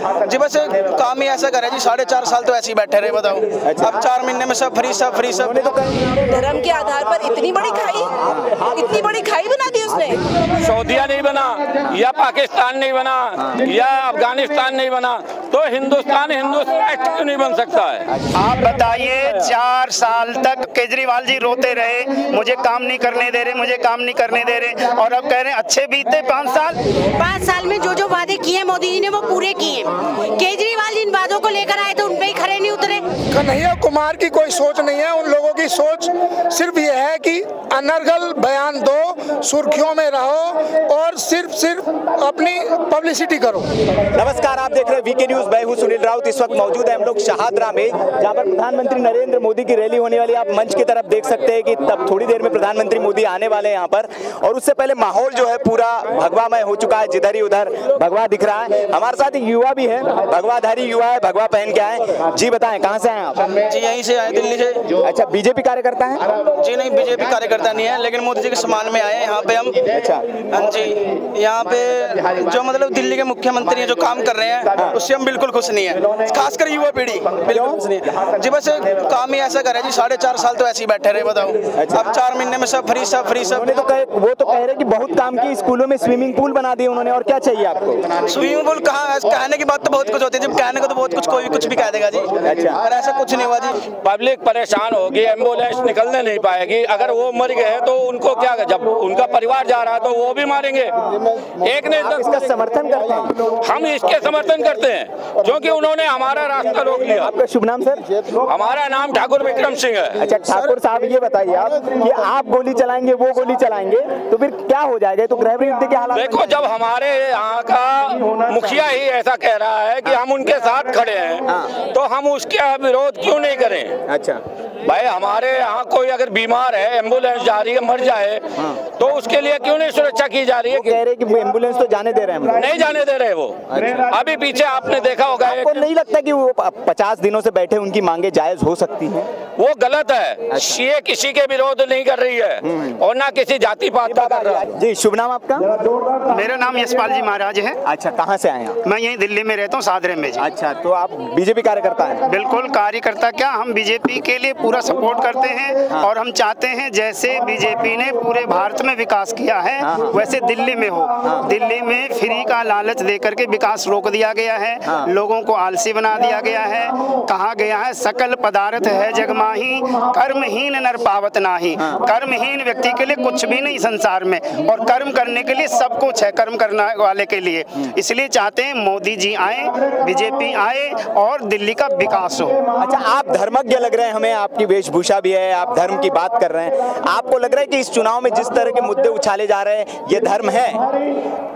जी बस काम ही ऐसा करे जी, 4.5 साल तो ऐसे ही बैठे रहे, बताओ। अब 4 महीने में सब फ्री सब। धर्म के आधार पर इतनी बड़ी खाई बना दी उसने। सऊदीया नहीं बना या पाकिस्तान नहीं बना या अफगानिस्तान नहीं बना तो हिंदुस्तान क्यों नहीं बन सकता है? आप बताइए, 4 साल तक केजरीवाल जी रोते रहे, मुझे काम नहीं करने दे रहे, मुझे काम नहीं करने दे रहे, और अब कह रहे हैं अच्छे बीते 5 साल में जो वादे किए मोदी जी ने वो पूरे किए। केजरीवाल जी इन वादों को लेकर आए तो उन पे ही खड़े नहीं उतरे। कन्हैया कुमार की कोई सोच नहीं है, उन लोगों की सोच सिर्फ ये है कि अनर्गल बयान दो, सुर्खियों में रहो और सिर्फ अपनी पब्लिसिटी करो। नमस्कार, आप देख रहे हैं वीके न्यूज। मैं हूं सुनील राउत। इस वक्त मौजूद है हम लोग शाहदरा में, जहां पर प्रधानमंत्री नरेंद्र मोदी की रैली होने वाली है। आप मंच की तरफ देख सकते हैं कि तब थोड़ी देर में प्रधानमंत्री मोदी आने वाले हैं यहाँ पर, और उससे पहले माहौल जो है पूरा भगवामय हो चुका है। जिधर ही उधर भगवा दिख रहा है। हमारे साथ एक युवा भी है, भगवाधारी युवा है, भगवा पहन के आए। जी बताएं, कहाँ से आए आप? जी यहीं से आए, दिल्ली से। अच्छा, बीजेपी कार्यकर्ता है? जी नहीं, बीजेपी कार्यकर्ता नहीं है, लेकिन मोदी जी के सम्मान में आए यहाँ पे हम। अच्छा, हाँ जी, यहाँ पे जो मतलब दिल्ली के मुख्यमंत्री हैं जो काम कर रहे हैं उससे हम बिल्कुल खुश नहीं है, खासकर युवा पीढ़ी बिल्कुल खुश नहीं है। जी बस काम ही ऐसा करे जी, 4.5 साल तो ऐसे ही बैठे रहे, बताओ। अब 4 महीने में सब फ्री सब। वो तो कह रहे कि बहुत काम की, स्कूलों में स्विमिंग पूल बना दिए उन्होंने, और क्या चाहिए आपको? स्विमिंग पूल कहाँ, कहने की बात तो बहुत कुछ होती है, जब कहने को तो बहुत कुछ, कोई कुछ भी कह देगा जी। अच्छा, पर ऐसा कुछ नहीं हुआ जी। पब्लिक परेशान होगी, एम्बुलेंस निकलने नहीं पाएगी। अगर वो मर गए तो उनको क्या, जब उनका परिवार जा रहा है तो वो भी मारेंगे। एक ने इसका समर्थन करते हैं? हम इसके समर्थन करते हैं क्योंकि उन्होंने हमारा रास्ता रोक लिया। आपका शुभ नाम सर? हमारा नाम ठाकुर विक्रम सिंह है। अच्छा ठाकुर साहब, ये बताइए आप कि आप गोली चलाएंगे, वो गोली चलाएंगे तो फिर क्या हो जाएगा? तो गृह युद्ध के हालात। देखो, जब हमारे यहाँ का मुखिया ही ऐसा कह रहा है कि हम उनके साथ खड़े हैं तो हम उसके विरोध क्यों नहीं करें? अच्छा भाई, हमारे यहाँ कोई अगर बीमार है, एम्बुलेंस जा रही है, मर जाए तो उसके लिए क्यों नहीं सुरक्षा की जा रही है? कह रहे कि एम्बुलेंस तो जाने दे रहे हैं, नहीं जाने दे रहे वो। अच्छा। अभी पीछे आपने देखा होगा, आपको नहीं लगता कि वो 50 दिनों से बैठे उनकी मांगे जायज हो सकती हैं? वो गलत है। ये किसी के विरोध नहीं कर रही है और ना किसी जाति पात का कर रहा है। जी, शुभ नाम आपका? मेरा नाम यशपाल जी महाराज है। अच्छा, कहाँ से आए आप? मैं यहीं दिल्ली में रहता हूँ, सादरे में जी। अच्छा, तो आप बीजेपी कार्यकर्ता हैं? बिल्कुल कार्यकर्ता, क्या हम बीजेपी के लिए पूरा सपोर्ट करते हैं और हम चाहते हैं जैसे बीजेपी ने पूरे भारत में विकास किया है वैसे दिल्ली में हो। दिल्ली में फ्री का लालच देकर के विकास रोक दिया गया है, लोगों को आलसी बना दिया गया है। कहा गया है सकल पदार्थ है जगमाही, कर्महीन नर पावत नाही। कर्महीन व्यक्ति के लिए कुछ भी नहीं संसार में, और कर्म करने के लिए सब कुछ है, कर्म करने वाले के लिए। इसलिए चाहते हैं मोदी जी आए, बीजेपी आए और दिल्ली का विकास हो। अच्छा, आप धर्मज्ञ लग रहे हैं हमें, आपकी वेशभूषा भी है, आप धर्म की बात कर रहे हैं। आपको लग रहा है कि इस चुनाव में जिस तरह के मुद्दे उछाले जा रहे हैं ये धर्म है?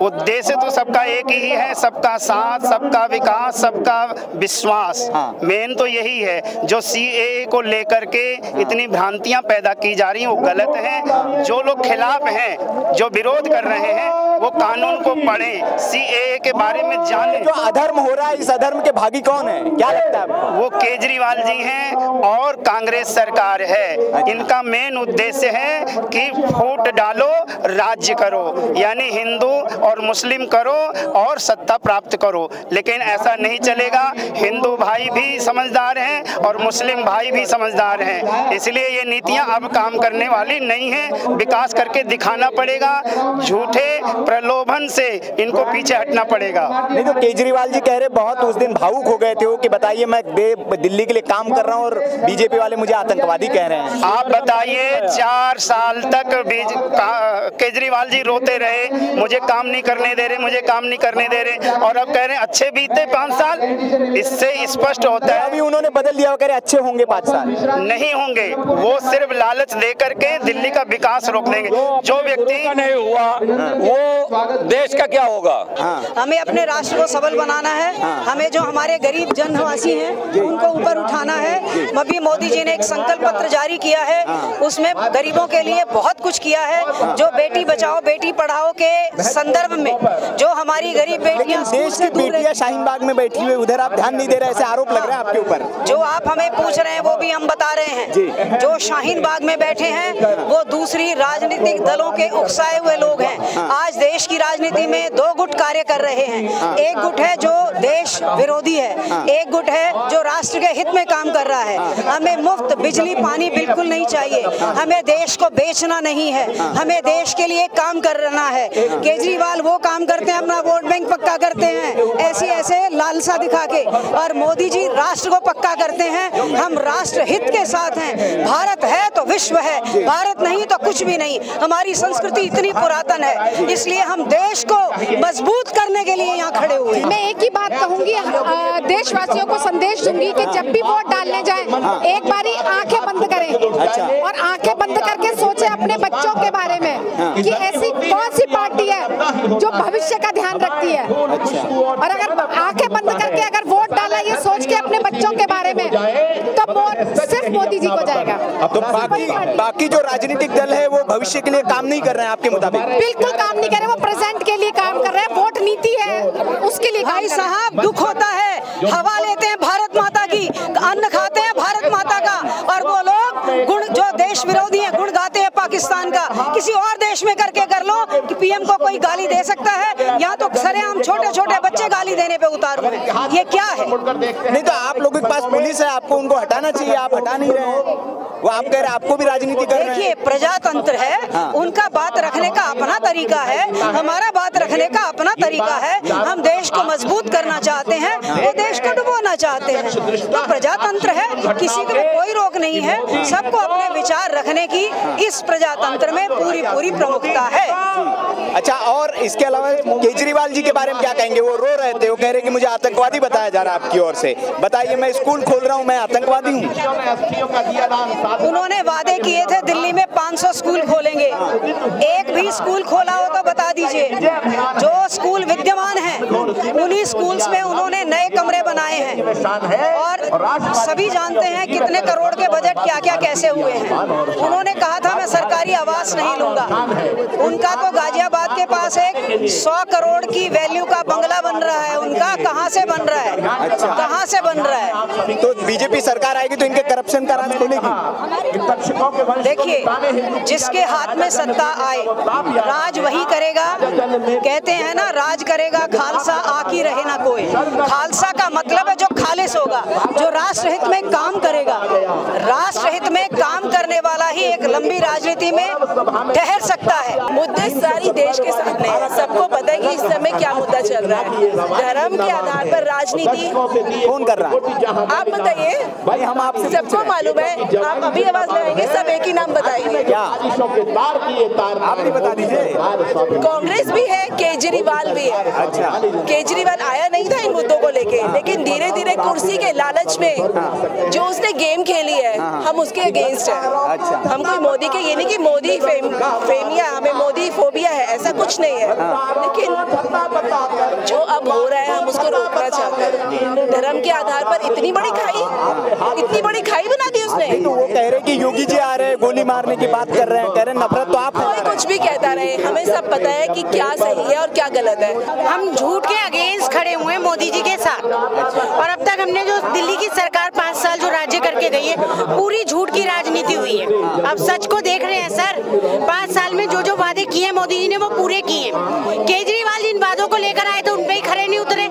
उद्देश्य तो सबका एक ही है, सबका साथ, सबका विकास, सबका विश्वास। मेन तो यही है। जो सीएए को लेकर के इतनी भ्रांतियां पैदा की जा रही हैं वो गलत है। जो लोग खिलाफ हैं, जो विरोध कर रहे हैं, वो कानून को पढ़ें, सीएए के बारे में जानें। जो अधर्म हो रहा है, इस अधर्म के भागी कौन है, क्या लगता है आपको? वो केजरीवाल जी हैं और कांग्रेस सरकार है। इनका मेन उद्देश्य है कि वोट डालो, राज्य करो, यानी हिंदू और मुस्लिम करो और सत्ता प्राप्त करो। लेकिन ऐसा नहीं चलेगा। हिंदू भाई भी समझदार हैं और मुस्लिम भाई भी समझदार हैं, इसलिए ये नीतियां अब काम करने वाली नहीं हैं। विकास करके दिखाना पड़ेगा, झूठे प्रलोभन से इनको पीछे हटना पड़ेगा। नहीं तो केजरीवाल जी कह रहे बहुत उस दिन भावुक हो गए थे वो कि बताइए मैं दिल्ली के लिए काम कर रहा हूँ और बीजेपी वाले मुझे आतंकवादी कह रहे हैं। आप बताइए, 4 साल तक केजरीवाल जी रोते रहे, मुझे काम नहीं करने दे रहे, मुझे काम नहीं करने दे रहे, और अब कह रहे हैं अच्छे बीते 5 साल। इससे स्पष्ट होता है अभी उन्होंने बदल दिया, कह रहे अच्छे होंगे 5 साल। नहीं होंगे, वो सिर्फ लालच दे करके दिल्ली का विकास रोक देंगे। जो व्यक्ति नहीं हुआ वो देश का क्या होगा? हमें अपने राष्ट्र को सबल बनाना है। हमें जो हमारे गरीब जनवासी हैं उनको ऊपर उठाना है। अभी मोदी जी ने एक संकल्प पत्र जारी किया है, उसमें गरीबों के लिए बहुत कुछ किया है। जो बेटी बचाओ बेटी पढ़ाओ के संदर्भ में जो हमारी गरीब बेटियां देश की बेटियां शाहीन बाग में बैठी हुई, उधर आप ध्यान नहीं दे रहे, ऐसे आरोप लग रहे हैं आपके ऊपर। जो आप हमें पूछ रहे हैं वो भी हम बता रहे हैं। जो शाहीन बाग में बैठे हैं वो दूसरी राजनीतिक दलों के उकसाए हुए लोग हैं। आज देश की राजनीति में दो गुट कार्य कर रहे हैं। एक गुट है जो देश विरोधी है, एक गुट है जो राष्ट्र के हित में काम कर रहा है। हमें मुफ्त बिजली पानी बिल्कुल नहीं चाहिए, हमें देश को बेचना नहीं है, हमें देश के लिए काम करना है। केजरीवाल वो काम करते हैं, अपना वोट बैंक पक्का करते हैं ऐसे लालसा दिखा के, और मोदी जी राष्ट्र को पक्का करते हैं। हम राष्ट्र हित के साथ हैं। भारत है तो विश्व है, भारत नहीं तो कुछ भी नहीं। हमारी संस्कृति इतनी पुरातन है, इसलिए हम देश को मजबूत करने के लिए यहाँ खड़े हुए हैं। मैं एक ही बात कहूँगी, देशवासियों को संदेश दूंगी कि जब भी वोट डालने जाएं, एक बारी आंखें बंद करें और आंखें बंद करके सोचें अपने बच्चों के बारे में कि ऐसी कौन सी पार्टी है जो भविष्य का ध्यान रखती है। और अगर आंखें बंद करके अगर वोट डाला ये सोच के अपने बच्चों के बारे में, तो वोट सिर्फ मोदी जी को जाएगा। तो बाकी जो राजनीतिक दल है वो भविष्य के लिए काम नहीं कर रहे हैं आपके मुताबिक? बिल्कुल काम नहीं कर रहे, वो प्रेजेंट के लिए काम कर रहे हैं। वोट नीति है उसके लिए। भाई साहब दुख होता है, हवा लेते हैं भारत माता की, अन्न खाते हैं भारत माता का, और वो लोग गुण जो देश विरोधी हैं गुण गाते हैं पाकिस्तान का। किसी और देश में करके कर लो कि पीएम को कोई गाली दे सकता है, यहाँ तो सरेआम छोटे छोटे बच्चे गाली देने पे उतार हुए। ये क्या है? नहीं तो आप लोगों के पास पुलिस है, आपको उनको हटाना चाहिए, आप हटा नहीं रहे हैं। वो आप कह रहे हैं आपको भी राजनीति कर रहे हैं। देखिए प्रजातंत्र है, उनका बात रखने का अपना तरीका है, हमारा बात रखने का अपना तरीका है। हम देश को मजबूत करना चाहते हैं, वो देश को डुबोना चाहते हैं। तो प्रजातंत्र है, किसी को कोई रोक नहीं है, सबको अपने विचार रखने की इस प्रजातंत्र में पूरी प्रमुखता है। अच्छा, और इसके अलावा केजरीवाल जी के बारे में क्या कहेंगे? वो रो रहे थे, वो कह रहे कि मुझे आतंकवादी बताया जा रहा है आपकी ओर से। बताइए, मैं स्कूल खोल रहा हूँ, मैं आतंकवादी हूँ? उन्होंने वादे किए थे दिल्ली में 500 स्कूल खोलेंगे, एक भी स्कूल खोला हो तो बता दीजिए। जो स्कूल विद्यमान हैं उन्हीं स्कूल्स में उन्होंने नए कमरे बनाए हैं, और सभी जानते हैं कितने करोड़ के बजट क्या क्या कैसे हुए हैं। उन्होंने कहा था मैं सरकारी आवास नहीं लूंगा, उनका तो गाजियाबाद के पास एक 100 करोड़ की वैल्यू का बंगला बन रहा है। उनका कहाँ से बन रहा है? अच्छा, कहाँ से बन रहा है? तो बीजेपी सरकार आएगी तो इनके करप्शन का राज खुलेगी। देखिए, जिसके हाथ में सत्ता आए राज वही करेगा। कहते हैं ना, राज करेगा खालसा आकी रहे ना कोई। खालसा का मतलब है जो खालिस होगा, जो राष्ट्रहित में काम करेगा। राष्ट्रहित में काम करने वाला ही एक लंबी राजनीति में ठहर सकता है। मुद्दे सारी देश के सामने है, सबको पता है कि इस समय क्या मुद्दा चल रहा है। धर्म के आधार पर राजनीति कौन कर रहा है? आप बताइए भाई, हम आपसे सबको मालूम है। आप अभी आवाज लगाएंगे, सब एक ही नाम बताइए। क्या आप भी बता दीजिए? कांग्रेस भी है, केजरीवाल भी है। अच्छा, केजरीवाल आया नहीं था इन मुद्दों को लेके, लेकिन धीरे धीरे कुर्सी के लालच में जो उसने गेम खेली है, हम उसके अगेंस्ट है। अच्छा, हम कोई मोदी के, ये नहीं कि मोदी फेमिया, हमें मोदी फोबिया है, ऐसा कुछ नहीं है। लेकिन जो अब हो रहा है हम उसको रोकना चाहते हैं। धर्म के आधार पर इतनी बड़ी खाई बना दी उसने। तो वो कह रहे कि योगी जी आ रहे हैं, गोली मारने की बात कर रहे हैं, कह रहे हैं नफरत तो आप कोई कुछ भी कहता रहे, हमें सब पता है कि क्या सही है और क्या गलत है। हम झूठ के अगेंस्ट खड़े हुए हैं मोदी जी के साथ, और अब तक हमने जो दिल्ली की सरकार 5 साल जो राज्य करके गई है, पूरी झूठ की राजनीति हुई है। अब सच को देख रहे हैं सर, 5 साल में जो जो वादे किए मोदी जी ने वो पूरे किए। केजरीवाल जिन वादों को लेकर आए थे उन पे ही खड़े नहीं उतरे।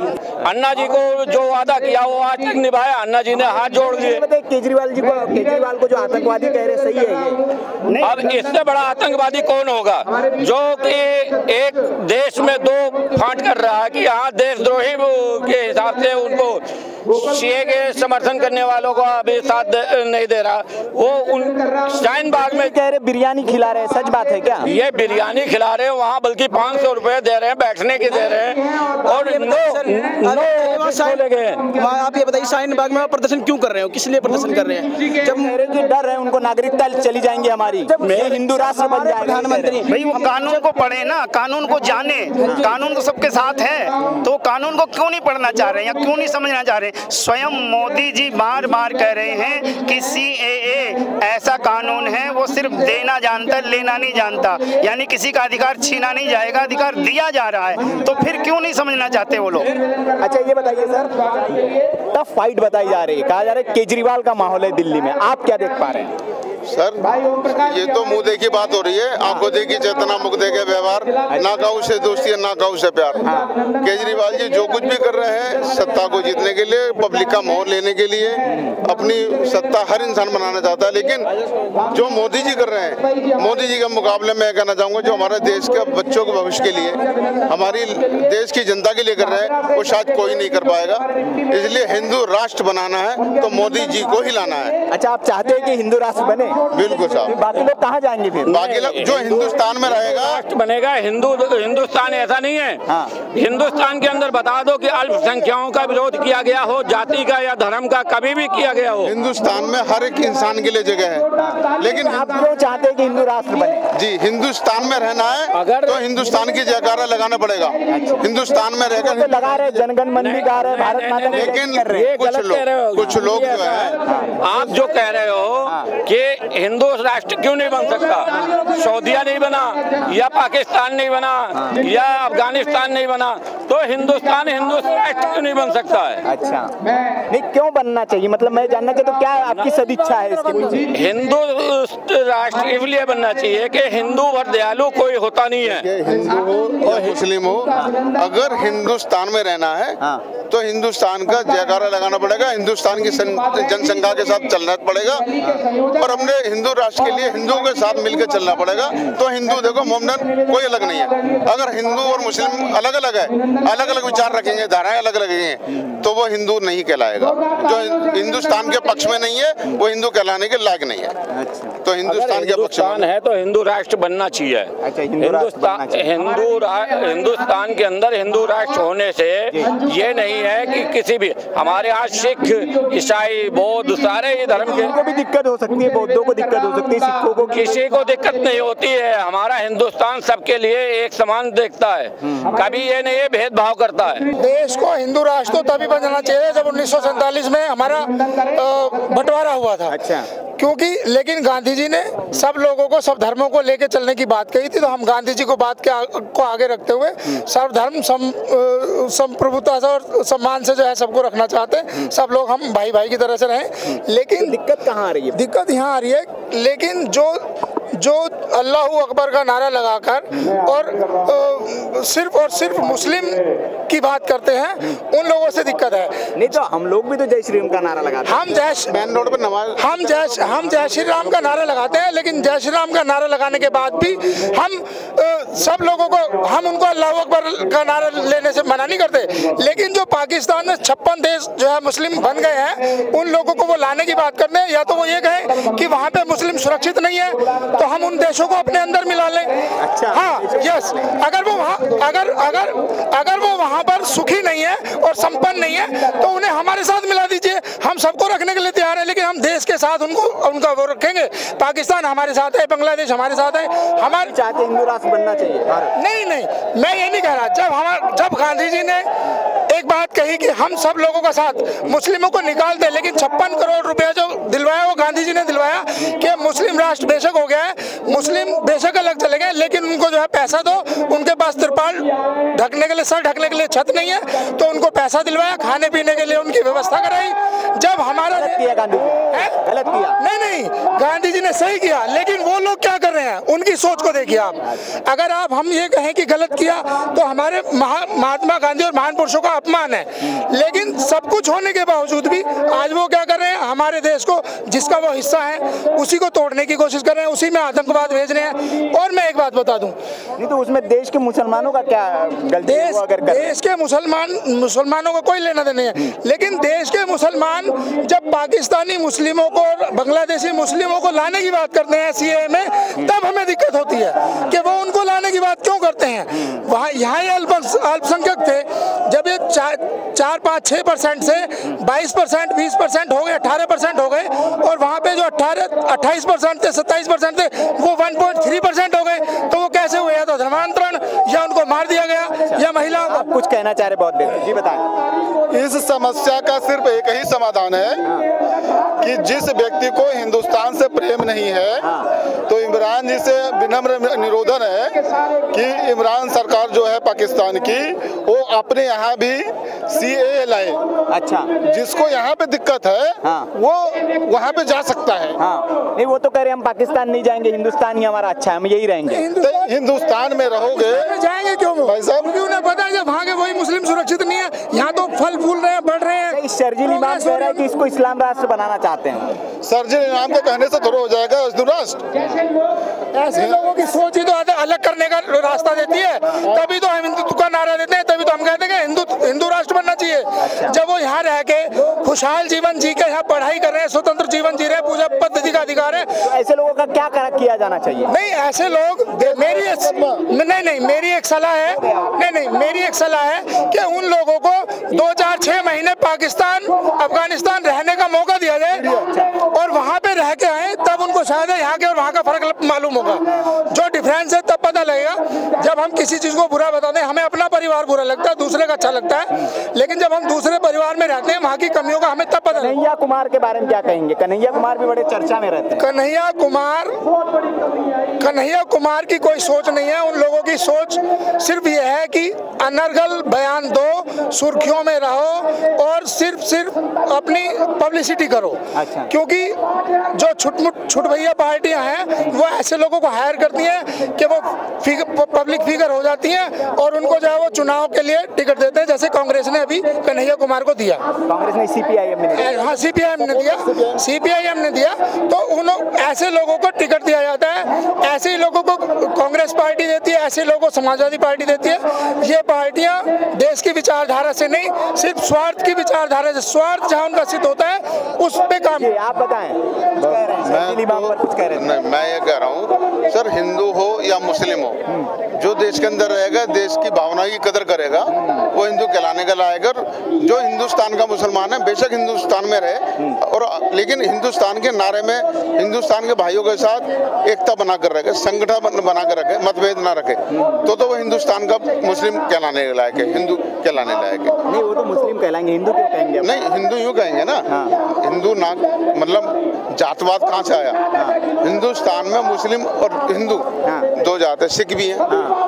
अन्ना जी को जो वादा किया वो आज तक निभाया, अन्ना जी ने हाथ जोड़ दिए। केजरीवाल को जो आतंकवादी कह रहे सही है ये? अब इससे बड़ा आतंकवादी कौन होगा जो कि एक देश में दो फांट कर रहा है कि यहाँ देशद्रोही के हिसाब से उनको सीए के समर्थन करने वालों को अभी साथ नहीं दे रहा। वो उन शाहीन बाग में कह रहे बिरयानी खिला रहे हैं, सच बात है क्या? ये बिरयानी खिला रहे हैं वहाँ, बल्कि 500 रुपए दे रहे हैं, बैठने के दे रहे हैं। और आप ये बताइए शाहीन बाग में प्रदर्शन क्यों कर रहे हो, किस लिए प्रदर्शन कर रहे हैं? जब मेरे की डर है उनको नागरिकता चली जाएंगी हमारी, मैं हिंदू राष्ट्र बन जाएगा प्रधानमंत्री। भाई वो कानून को पढ़े ना, कानून को जाने, कानून तो सबके साथ है, तो कानून को क्यों नहीं पढ़ना चाह रहे हैं या क्यों नहीं समझना चाह रहे? स्वयं मोदी जी बार बार कह रहे हैं कि CAA ऐसा कानून है वो सिर्फ देना जानता है, लेना नहीं जानता, यानी किसी का अधिकार छीना नहीं जाएगा, अधिकार दिया जा रहा है, तो फिर क्यों नहीं समझना चाहते वो लोग? अच्छा ये बताइए सर, टफ फाइट बताई जा रही है, कहा जा रहा है केजरीवाल का माहौल है दिल्ली में, आप क्या देख पा रहे हैं? सर ये तो मुंह देखी बात हो रही है, आंखों देखी चेतना, मुख देखे व्यवहार, ना काऊ से दोस्ती ना काऊ से प्यार। केजरीवाल जी जो कुछ भी कर रहे हैं सत्ता को जीतने के लिए, पब्लिक का मोहर लेने के लिए, अपनी सत्ता हर इंसान बनाना चाहता है, लेकिन जो मोदी जी कर रहे हैं, मोदी जी के मुकाबले में कहना चाहूँगा जो हमारे देश के बच्चों के भविष्य के लिए, हमारी देश की जनता के लिए कर रहे हैं, वो शायद कोई नहीं कर पाएगा। इसलिए हिंदू राष्ट्र बनाना है तो मोदी जी को ही लाना है। अच्छा आप चाहते हैं कि हिंदू राष्ट्र बने? बिल्कुल साहब। बाकी लोग कहाँ जाएंगे फिर? बाकी लोग जो हिंदुस्तान में रहेगा राष्ट्र बनेगा। हिंदुस्तान ऐसा नहीं है। हिंदुस्तान के अंदर बता दो कि अल्पसंख्यकों का विरोध किया गया हो, जाति का या धर्म का कभी भी किया गया हो। हिंदुस्तान में हर एक इंसान के लिए जगह है, लेकिन आप क्यों चाहते हैं कि हिंदू राष्ट्र बने? जी हिंदुस्तान में रहना है अगर तो हिंदुस्तान की जयकारा लगाना पड़ेगा। हिंदुस्तान में रहकर लगा रहे, जनगण मन भी गा रहे, भारत माता, लेकिन कुछ लोग जो है, आप जो कह रहे हो कि हिंदू राष्ट्र क्यों नहीं बन सकता, सऊदीया नहीं बना या पाकिस्तान नहीं बना या अफगानिस्तान नहीं बना, तो हिंदुस्तान हिंदू राष्ट्र क्यों नहीं बन सकता है? अच्छा नहीं क्यों बनना चाहिए, मतलब मैं जानना चाहता हूँ क्या आपकी सदिच्छा है इसके पीछे? हिंदू राष्ट्र इसलिए बनना चाहिए कि हिंदू और दयालु कोई होता नहीं है, हिंदू हो या मुस्लिम हो, अगर हिंदुस्तान में रहना है तो हिंदुस्तान का जयकारा लगाना पड़ेगा, हिंदुस्तान की जनसंख्या के साथ चलना पड़ेगा, और हमने हिंदू राष्ट्र के लिए हिंदुओं के साथ मिलकर चलना पड़ेगा। तो हिंदू देखो मोमडन कोई अलग नहीं है, अगर हिंदू और मुस्लिम अलग अलग है, अलग अलग विचार रखेंगे, धाराएं अलग अलग हैं, तो वो हिंदू नहीं कहलाएगा। जो हिंदुस्तान के पक्ष में नहीं है वो हिंदू कहलाने के लायक नहीं है। तो हिंदुस्तान के पक्ष में है तो हिंदू राष्ट्र बनना चाहिए। हिंदुस्तान के अंदर हिंदू राष्ट्र होने से ये नहीं है कि किसी भी, हमारे यहाँ सिख, ईसाई, बौद्ध सारे ही धर्म के भी दिक्कत हो सकती है, बौद्धों को दिक्कत हो सकती है, सिखों को, किसी को दिक्कत नहीं होती है। हमारा हिंदुस्तान सबके लिए एक समान देखता है, कभी ये नहीं है भेदभाव करता है। देश को हिंदू राष्ट्र तो तभी बनना चाहिए जब 1947 में हमारा बंटवारा हुआ था। अच्छा क्योंकि लेकिन गांधी जी ने सब लोगों को, सब धर्मों को लेके चलने की बात कही थी, तो हम गांधी जी को बात को आगे रखते हुए सर्वधर्म संप्रभुता और सम्मान से जो है सबको रखना चाहते हैं, सब लोग हम भाई भाई की तरह से रहें। लेकिन दिक्कत कहाँ आ रही है? दिक्कत यहाँ आ रही है, लेकिन जो अल्लाहू अकबर का नारा लगाकर और सिर्फ मुस्लिम की बात करते हैं, उन लोगों से दिक्कत है। नहीं तो हम लोग भी तो जय श्री राम का नारा लगाते हैं, हम मेन रोड पर नमाज, हम जय श्री राम का नारा लगाते हैं, लेकिन जय श्री राम का नारा लगाने के बाद भी हम सब लोगों को, हम उनको अल्लाहू अकबर का नारा लेने से मना नहीं करते, लेकिन जो पाकिस्तान में 56 देश जो है मुस्लिम बन गए हैं, उन लोगों को वो लाने की बात करते हैं। या तो वो ये कहें कि वहाँ पे मुस्लिम सुरक्षित नहीं है तो हम उन देशों को अपने अंदर मिला लें। अच्छा हाँ यस, अगर वो वहाँ पर सुखी नहीं है और संपन्न नहीं है तो उन्हें हमारे साथ मिला दीजिए, हम सबको रखने के लिए तैयार है, लेकिन हम देश के साथ उनका वो रखेंगे। पाकिस्तान हमारे साथ है, बांग्लादेश हमारे साथ है, हमारे चाहते हिंदू राष्ट्र बनना चाहिए। नहीं, मैं ये नहीं कह रहा। जब गांधी जी ने एक बात कही कि हम सब लोगों का साथ, मुस्लिमों को निकाल दे, लेकिन 56 करोड़ रुपया जो दिलवाया वो गांधी जी ने दिलवाया कि मुस्लिम राष्ट्र बेशक हो गया है, मुस्लिम बेशक अलग चले गए, लेकिन उनको जो है पैसा दो, उनके पास तिरपाल ढकने के लिए, सर ढकने के लिए छत नहीं है, तो उनको पैसा दिलवाया, खाने पीने के लिए उनकी व्यवस्था कराई। जब हमारा गलत किया गांधी जी, गलत किया नहीं, गांधी जी ने सही किया, लेकिन वो लोग क्या कर रहे हैं, उनकी सोच को देखिए आप। अगर हम ये कहें कि गलत किया तो हमारे महात्मा गांधी और महान पुरुषों का अपमान है, लेकिन सब कुछ होने के बावजूद भी आज वो क्या कर रहे हैं, हमारे देश को जिसका वो हिस्सा है उसी को तोड़ने की कोशिश कर रहे हैं, उसी में आतंकवाद भेज रहे हैं। और मैं एक बात बता दूं, नहीं तो उसमें देश के मुसलमानों का क्या गलती है? अगर देश के मुसलमानों को कोई लेना देना नहीं है, लेकिन देश के मुसलमान जब पाकिस्तानी मुस्लिमों को, बांग्लादेशी मुस्लिमों को लाने की बात करते हैं सीएए में, तब हमें दिक्कत होती है कि वो उनको लाने की बात क्यों करते हैं। वहाँ यहाँ ये अल्पसंख्यक थे, जब ये 4-5-6% से 22%, 20% हो गए, 18% हो गए, और वहाँ पे जो 28% थे, 27% थे, वो 1.3% हो गए। तो वो कैसे हुए? या तो धर्मांतरण, या उनको मार दिया गया, या महिलाओं को। कुछ कहना चाह रहे बहुत देर जी, बताएं। इस समस्या का सिर्फ एक ही समाधान है कि जिस व्यक्ति को हिंदुस्तान से प्रेम नहीं है, तो इमरान जी से विनम्र निरोधन है कि इमरान सरकार जो है पाकिस्तान की, वो अपने यहाँ भी सीएए लाए। अच्छा, जिसको यहाँ पे दिक्कत है वो वहाँ पे जा सकता है। नहीं, वो तो कह रहे हम पाकिस्तान नहीं जाएंगे, हिंदुस्तान ही हमारा अच्छा है, हम यही रहेंगे। हिंदुस्तान में रहोगे, जाएंगे क्यों भाई साहब? क्योंकि उन्हें पता है जब वहाँ के वही मुस्लिम सुरक्षित नहीं है, यहाँ तो फल फूल रहे हैं, बढ़ रहे हैं। शर्जील इमाम कह रहा है कि इसको इस्लाम राष्ट्र बनाना चाहते हैं। शर्जील इमाम के कहने से थोड़ा हो जाएगा हिंदू राष्ट्र। ऐसे लोगों की सोच ही तो अलग करने का रास्ता देती है, तभी तो हम हिंदुत्व का नारा देते हैं, तभी तो हम कहते हैं कि हिंदू राष्ट्र बनना चाहिए। जब वो यहाँ रह के खुशहाल जीवन जी के यहाँ पढ़ाई कर रहे हैं, स्वतंत्र जीवन जी रहे हैं, पूजा पद्धति का अधिकार है, ऐसे लोगों का क्या किया जाना चाहिए? नहीं, ऐसे लोग, मेरी एक सलाह है, मेरी एक सलाह है कि उन लोगों को 2-4-6 महीने पाकिस्तान, अफगानिस्तान रहने का मौका दिया जाए, और वहाँ पे रह के आए, तब उनको शायद यहाँ के और वहाँ का फर्क मालूम होगा। जो डिफरेंस है तब पता लगेगा। जब हम किसी चीज को बुरा बताते हैं, हमें अपना परिवार बुरा लगता है, दूसरे का अच्छा लगता है, लेकिन जब हम दूसरे परिवार में रहते हैं, वहाँ की कमियों का हमें तब पता लगता है। कन्हैया कुमार के बारे में क्या कहेंगे? कन्हैया कुमार भी बड़े चर्चा में रहते हैं। कन्हैया कुमार की कोई सोच नहीं है। उन लोगों की सोच सिर्फ ये है कि अनर्गल बयान दो, सुर्खियों में रहो, और सिर्फ अपनी पब्लिसिटी करो। अच्छा। क्योंकि जो छुट भैया पार्टियां हैं, वो ऐसे लोगों को हायर करती हैं कि वो पब्लिक फिगर हो जाती हैं, और उनको जो है वो चुनाव के लिए टिकट देते हैं, जैसे कांग्रेस ने अभी कन्हैया कुमार को दिया। कांग्रेस ने सीपीआईएम ने दिया। हाँ, सीपीआईएम ने दिया। तो उन ऐसे लोगों को टिकट दिया जाता है, ऐसे ही लोगों को कांग्रेस पार्टी देती है, ऐसे लोगों को समाजवादी पार्टी देती है। ये पार्टियां देश की विचारधारा से नहीं, सिर्फ स्वार्थ की विचारधारा से, स्वार्थ जहाँ उनका सिद्ध होता है उस पे काम। आप बताएं। मैं ये कह रहा हूँ सर, हिंदू हो या मुस्लिम हो, जो देश के अंदर रहेगा, देश की भावना की कदर करेगा, वो हिंदू कहलाने का लायक है। जो हिंदुस्तान का मुसलमान है, बेशक हिंदुस्तान में रहे, और लेकिन हिंदुस्तान के नारे में हिंदुस्तान के भाइयों के साथ एकता बना कर रखे, संगठन बना कर रखे, मतभेद ना रखे, तो वो हिंदुस्तान का मुस्लिम कहलाने के लायक है, हिंदू कहलाने लायक है। नहीं, वो तो मुस्लिम कहलाएंगे, हिंदू क्यों कहेंगे? नहीं, हिंदू यूँ कहेंगे ना। हिंदू ना मतलब जातवाद कहाँ से आया? हिंदुस्तान में मुस्लिम और हिंदू दो जात है, सिख भी हैं,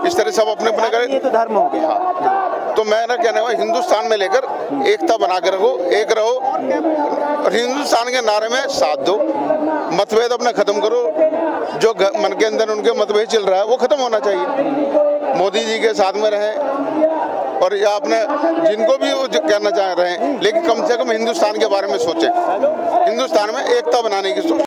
इस तरह सब अपने अपने करें, ये तो धर्म हो गया। तो मैं ना कहने वाला, हिंदुस्तान में लेकर एकता बना कर रखो, एक रहो, और हिंदुस्तान के नारे में साथ दो, मतभेद अपने खत्म करो। जो मन के अंदर उनके मतभेद चल रहा है वो खत्म होना चाहिए, मोदी जी के साथ में रहे, और या अपने जिनको भी वो कहना चाह रहे हैं, लेकिन कम से कम हिंदुस्तान के बारे में सोचें, हिंदुस्तान में एकता बनाने की सोच।